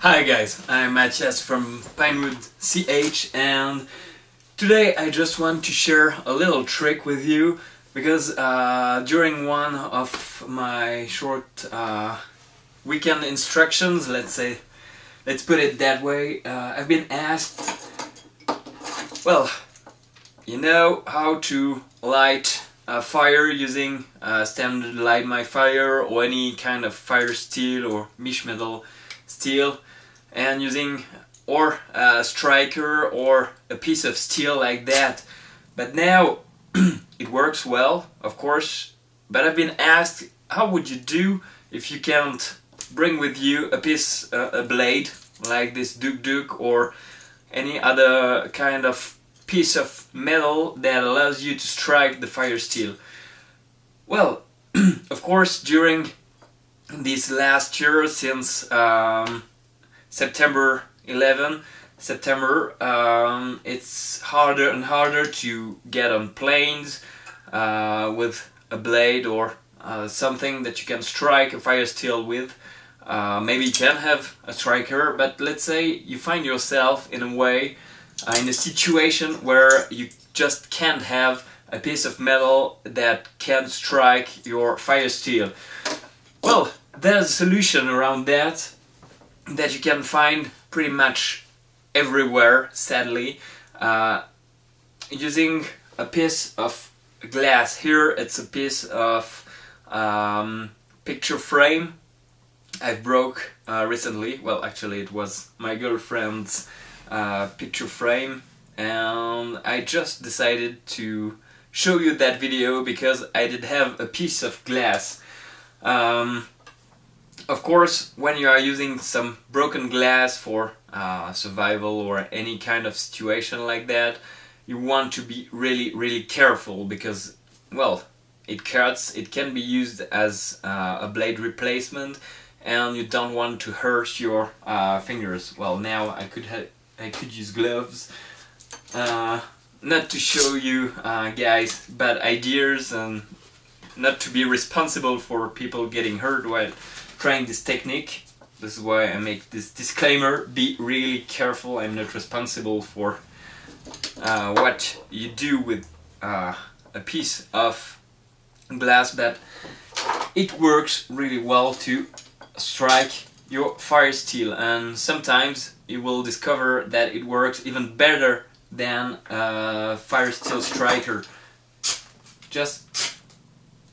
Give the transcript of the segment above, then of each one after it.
Hi guys, I'm Mathias from PinewoodCH, and today I just want to share a little trick with you because during one of my short weekend instructions, let's put it that way, I've been asked, well, you know how to light a fire using standard Light My Fire or any kind of Firesteel or mesh metal steel, and using or a striker or a piece of steel like that. But now it works well, of course, but I've been asked, how would you do if you can't bring with you a blade like this duk or any other kind of piece of metal that allows you to strike the Firesteel? Well, of course, during this last year, since September 11, it's harder and harder to get on planes with a blade or something that you can strike a Firesteel with. Maybe you can have a striker, but let's say you find yourself in a situation where you just can't have a piece of metal that can strike your Firesteel. Well, there's a solution around that you can find pretty much everywhere, sadly, using a piece of glass. Here it's a piece of picture frame I broke recently. Well, actually it was my girlfriend's picture frame, and I just decided to show you that video because I did have a piece of glass. Of course, when you are using some broken glass for survival or any kind of situation like that, you want to be really careful because, well, it cuts, it can be used as a blade replacement, and you don't want to hurt your fingers. Well, now I could use gloves, not to show you guys bad ideas and not to be responsible for people getting hurt while trying this technique. This is why I make this disclaimer: be really careful. I'm not responsible for what you do with a piece of glass, but it works really well to strike your Firesteel, and sometimes you will discover that it works even better than a Firesteel striker.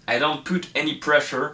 I don't put any pressure,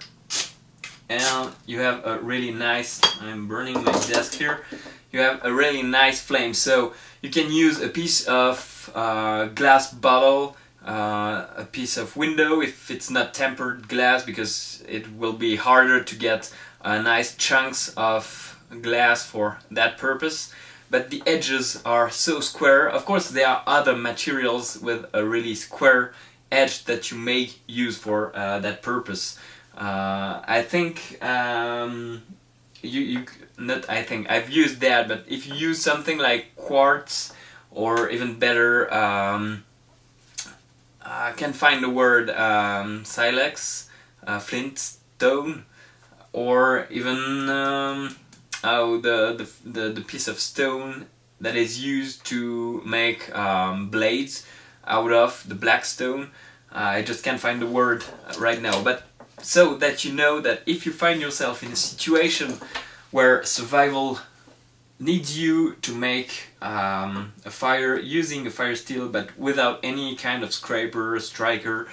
and you have a really nice, I'm burning my desk here, you have a really nice flame. So you can use a piece of glass bottle, a piece of window if it's not tempered glass, because it will be harder to get nice chunks of glass for that purpose. But the edges are so square. Of course there are other materials with a really square edge that you may use for that purpose. I think I've used that, but if you use something like quartz, or even better, I can't find the word, silex, flintstone, or even the piece of stone that is used to make blades out of the black stone. I just can't find the word right now, but so that you know that if you find yourself in a situation where survival needs you to make a fire using a Firesteel but without any kind of scraper, striker,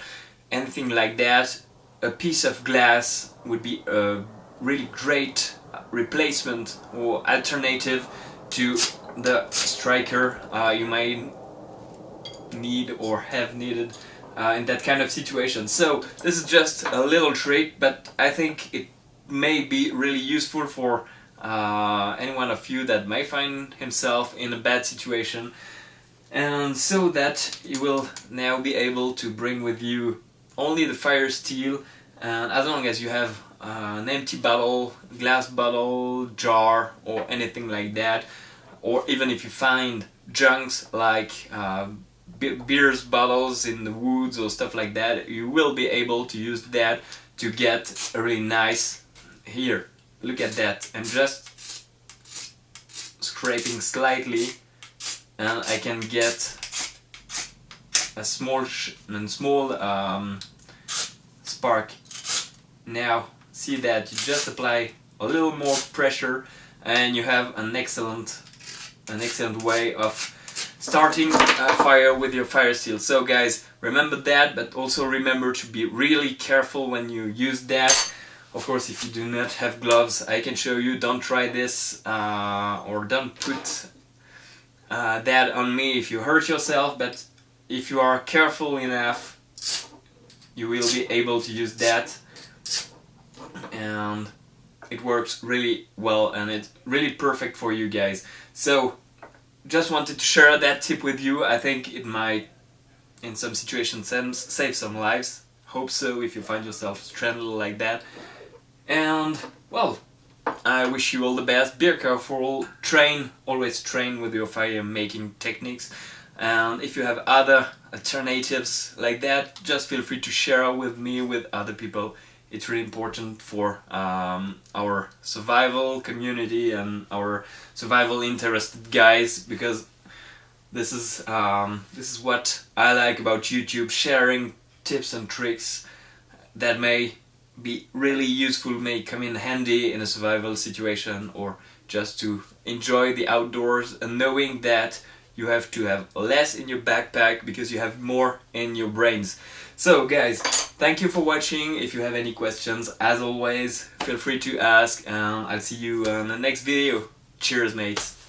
anything like that, a piece of glass would be a really great replacement or alternative to the striker you might need or have needed in that kind of situation. So this is just a little trick, but I think it may be really useful for any one of you that may find himself in a bad situation, and so that you will now be able to bring with you only the Firesteel, and as long as you have an empty bottle, glass bottle, jar, or anything like that, or even if you find junks like beers bottles in the woods or stuff like that, you will be able to use that to get a really nice, here, look at that, I'm just scraping slightly, and I can get a small spark. Now see that you just apply a little more pressure and you have an excellent way of starting a fire with your Firesteel. So guys, remember that, but also remember to be really careful when you use that. Of course, if you do not have gloves, I can show you, don't try this or don't put that on me if you hurt yourself, but if you are careful enough, you will be able to use that, and it works really well and it's really perfect for you guys. So just wanted to share that tip with you. I think it might in some situations save some lives. Hope so, if you find yourself stranded like that. And well, I wish you all the best. Be careful, always train with your fire making techniques, and if you have other alternatives like that, just feel free to share with me, with other people. It's really important for our survival community and our survival interested guys, because this is what I like about YouTube, sharing tips and tricks that may be really useful, may come in handy in a survival situation, or just to enjoy the outdoors, and knowing that you have to have less in your backpack because you have more in your brains. So guys, thank you for watching. If you have any questions, as always, feel free to ask, and I'll see you in the next video. Cheers, mates.